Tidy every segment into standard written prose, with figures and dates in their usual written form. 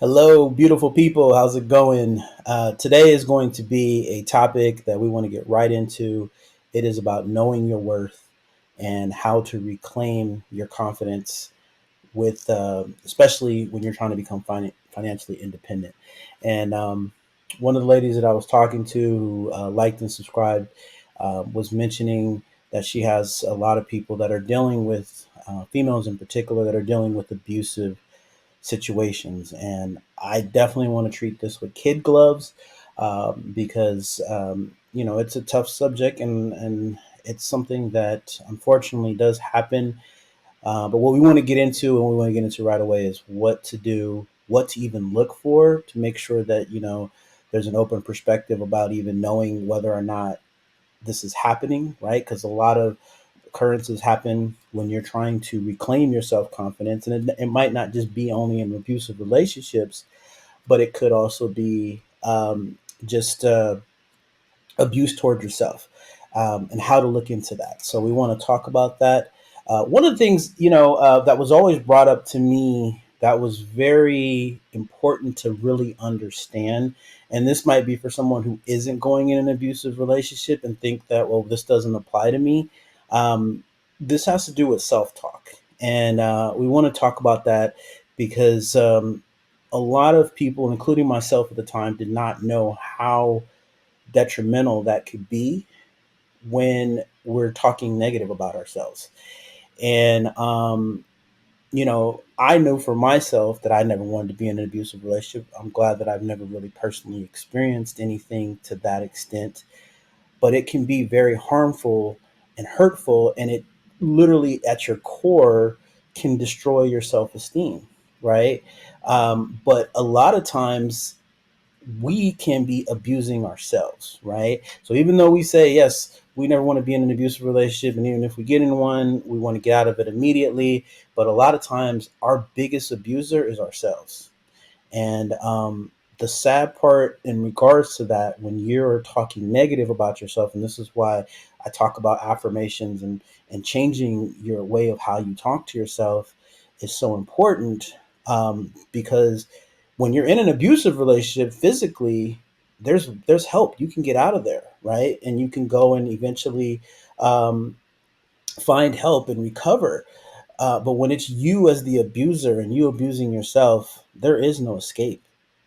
Hello, beautiful people. How's it going? Today is going to be a topic that we want to get right into. It is about knowing your worth and how to reclaim your confidence with, especially when you're trying to become financially independent. And one of the ladies that I was talking to who liked and subscribed was mentioning that she has a lot of people that are dealing with, females in particular, that are dealing with abusive situations. And I definitely want to treat this with kid gloves because, it's a tough subject and it's something that unfortunately does happen. But what we want to get into and we want to get into right away is what to do, what to even look for to make sure that, there's an open perspective about even knowing whether or not this is happening, right? Because a lot of occurrences happen when you're trying to reclaim your self confidence, and it might not just be only in abusive relationships, but it could also be just abuse toward yourself, and how to look into that. So we want to talk about that. One of the things that was always brought up to me that was very important to really understand, and this might be for someone who isn't going in an abusive relationship and think that, well, this doesn't apply to me. Um, this has to do with self talk, and we want to talk about that because a lot of people, including myself at the time, did not know how detrimental that could be when we're talking negative about ourselves. And, I know for myself that I never wanted to be in an abusive relationship. I'm glad that I've never really personally experienced anything to that extent, but it can be very harmful and hurtful. And it literally, at your core, can destroy your self esteem, right? But a lot of times, we can be abusing ourselves, right? So even though we say, yes, we never want to be in an abusive relationship, and even if we get in one, we want to get out of it immediately. But a lot of times, our biggest abuser is ourselves. And the sad part in regards to that, when you're talking negative about yourself, and this is why I talk about affirmations and changing your way of how you talk to yourself is so important, because when you're in an abusive relationship physically, there's help. You can get out of there, right? And you can go and eventually um, find help and recover. But when it's you as the abuser and you abusing yourself, there is no escape.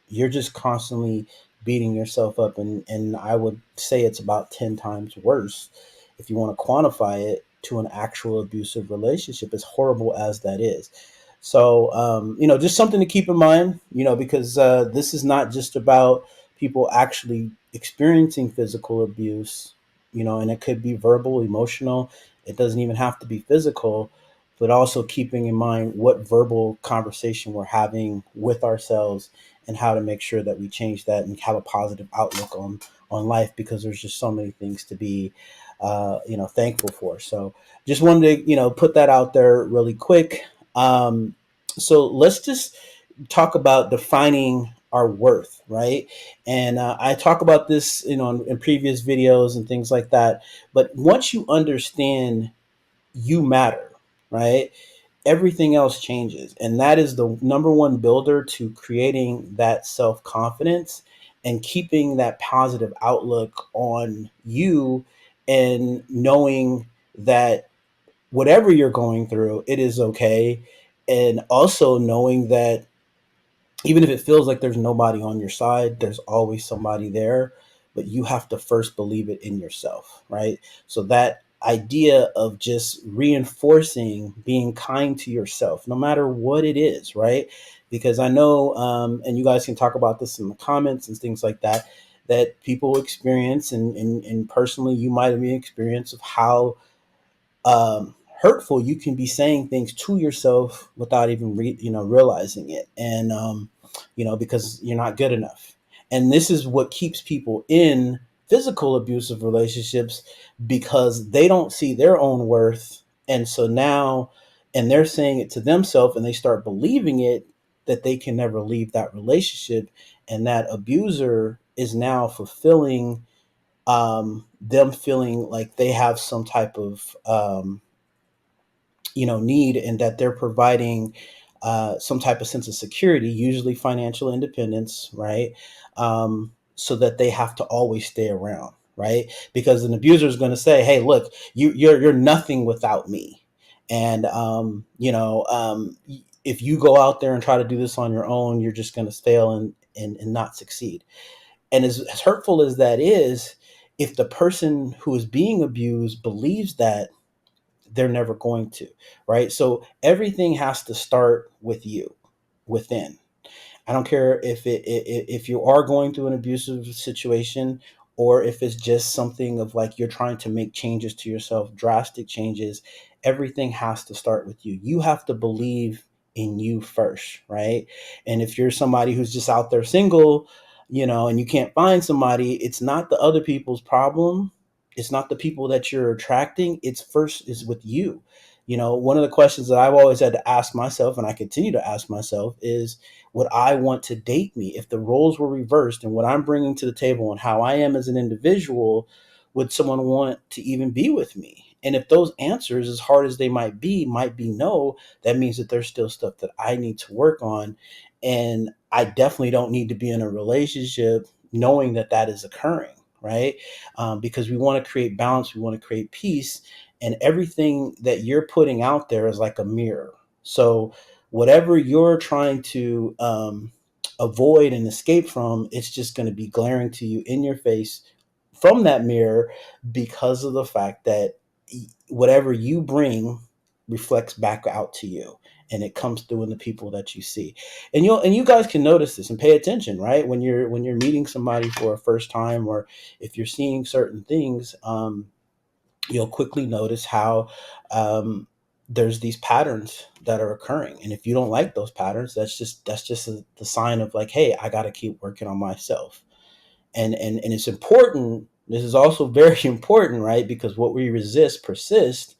You're just constantly beating yourself up. And I would say it's about 10 times worse if you want to quantify it to an actual abusive relationship, as horrible as that is. So, just something to keep in mind, because this is not just about people actually experiencing physical abuse, and it could be verbal, emotional. It doesn't even have to be physical, but also keeping in mind what verbal conversation we're having with ourselves and how to make sure that we change that and have a positive outlook on life, because there's just so many things to be thankful for. So just wanted to put that out there really quick. So let's just talk about defining our worth, right? And I talk about this, in previous videos and things like that. But once you understand you matter, right? Everything else changes. And that is the number one builder to creating that self confidence and keeping that positive outlook on you, and knowing that whatever you're going through, it is okay. And also knowing that even if it feels like there's nobody on your side, there's always somebody there, but you have to first believe it in yourself, right? So that idea of just reinforcing being kind to yourself, no matter what it is, right? Because I know, and you guys can talk about this in the comments and things like that, that people experience, and personally, you might have an experience of how hurtful you can be saying things to yourself without even realizing it, and because you're not good enough. And this is what keeps people in physical abusive relationships, because they don't see their own worth, and so now, and they're saying it to themselves, and they start believing it, that they can never leave that relationship, and that abuser is now fulfilling them feeling like they have some type of need, and that they're providing some type of sense of security, usually financial independence, right? So that they have to always stay around, right? Because an abuser is going to say, "Hey, look, you're nothing without me," and if you go out there and try to do this on your own, you're just going to fail and not succeed. And as hurtful as that is, if the person who is being abused believes that, they're never going to, right? So everything has to start with you, within. I don't care if you are going through an abusive situation, or if it's just something of like you're trying to make changes to yourself, drastic changes. Everything has to start with you. You have to believe in you first, right? And if you're somebody who's just out there single, and you can't find somebody, it's not the other people's problem. It's not the people that you're attracting. It's first is with you. One of the questions that I've always had to ask myself, and I continue to ask myself, is would I want to date me? If the roles were reversed and what I'm bringing to the table and how I am as an individual, would someone want to even be with me? And if those answers, as hard as they might be no, that means that there's still stuff that I need to work on. And I definitely don't need to be in a relationship knowing that that is occurring, right? Because we want to create balance, we want to create peace, and everything that you're putting out there is like a mirror. So whatever you're trying to avoid and escape from, it's just going to be glaring to you in your face from that mirror, because of the fact that whatever you bring reflects back out to you, and it comes through in the people that you see. And you guys can notice this and pay attention, right? When you're meeting somebody for a first time, or if you're seeing certain things, you'll quickly notice how there's these patterns that are occurring. And if you don't like those patterns, that's just the sign of like, hey, I got to keep working on myself. And it's important. This is also very important, right? Because what we resist persists.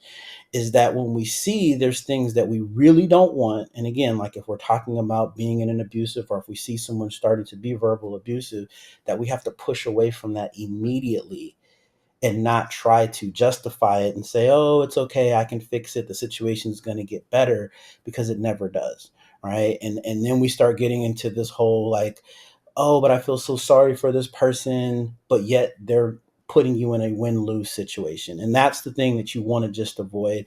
Is that when we see there's things that we really don't want, and again, like if we're talking about being in an abusive, or if we see someone starting to be verbal abusive, that we have to push away from that immediately, and not try to justify it and say, oh, it's okay, I can fix it, the situation's going to get better, because it never does, right? And then we start getting into this whole like, oh, but I feel so sorry for this person, but yet they're putting you in a win-lose situation. And that's the thing that you want to just avoid.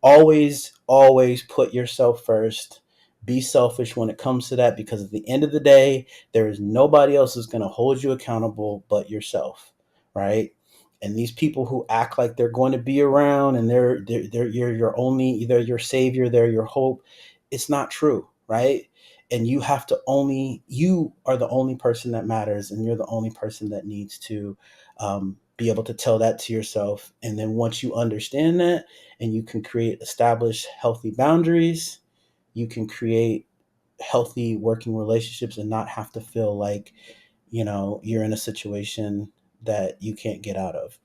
Always put yourself first. Be selfish when it comes to that, because at the end of the day, there is nobody else who's going to hold you accountable but yourself, right? And these people who act like they're going to be around, and they're you're your only, either your savior, they're your hope. It's not true, right? And you are the only person that matters, and you're the only person that needs to be able to tell that to yourself. And then once you understand that, and you can establish healthy boundaries, you can create healthy working relationships, and not have to feel like you're in a situation that you can't get out of.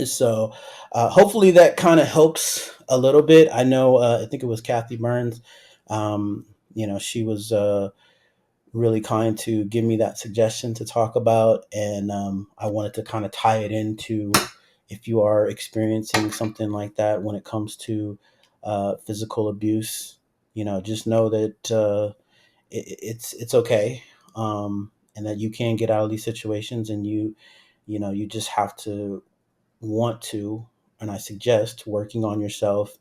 So hopefully that kind of helps a little bit. I know, I think it was Kathy Burns. um, she was really kind to give me that suggestion to talk about. And I wanted to kind of tie it into, if you are experiencing something like that when it comes to physical abuse, just know that it's okay, and that you can get out of these situations. And you just have to want to, and I suggest working on yourself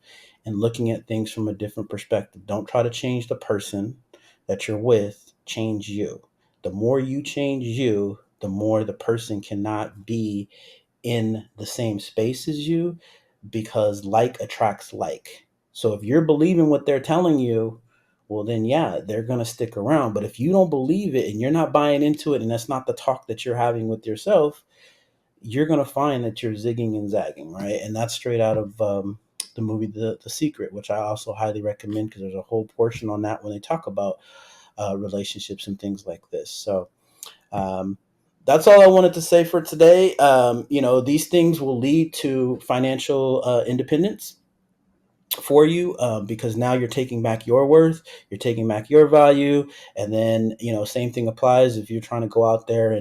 and looking at things from a different perspective. Don't try to change the person that you're with, change you. The more you change you, the more the person cannot be in the same space as you, because like attracts like. So if you're believing what they're telling you, well, then yeah, they're going to stick around. But if you don't believe it and you're not buying into it, and that's not the talk that you're having with yourself, you're going to find that you're zigging and zagging, right? And that's straight out of the movie The Secret, which I also highly recommend, because there's a whole portion on that when they talk about relationships and things like this. So um, that's all I wanted to say for today. These things will lead to financial independence for you, because now you're taking back your worth, you're taking back your value. And then same thing applies if you're trying to go out there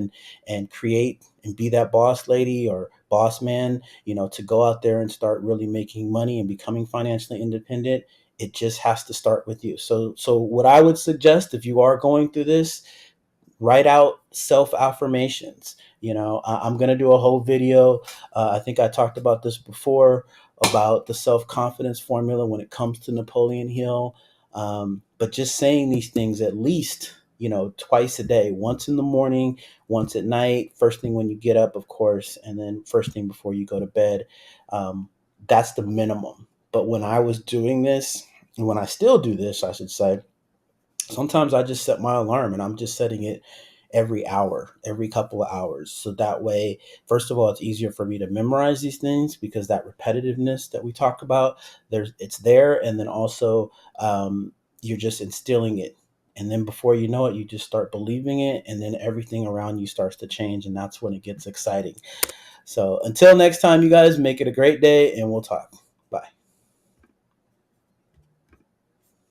and create and be that boss lady or boss man, to go out there and start really making money and becoming financially independent. It just has to start with you. So what I would suggest, if you are going through this, write out self affirmations. I'm going to do a whole video. I think I talked about this before, about the self confidence formula when it comes to Napoleon Hill. But just saying these things at least, twice a day, once in the morning, once at night, first thing when you get up, of course, and then first thing before you go to bed. That's the minimum. But when I was doing this, and when I still do this, I should say, sometimes I just set my alarm, and I'm just setting it every hour, every couple of hours. So that way, first of all, it's easier for me to memorize these things, because that repetitiveness that we talk about, it's there. And then also, you're just instilling it. And then before you know it, you just start believing it. And then everything around you starts to change. And that's when it gets exciting. So until next time, you guys, make it a great day, and we'll talk.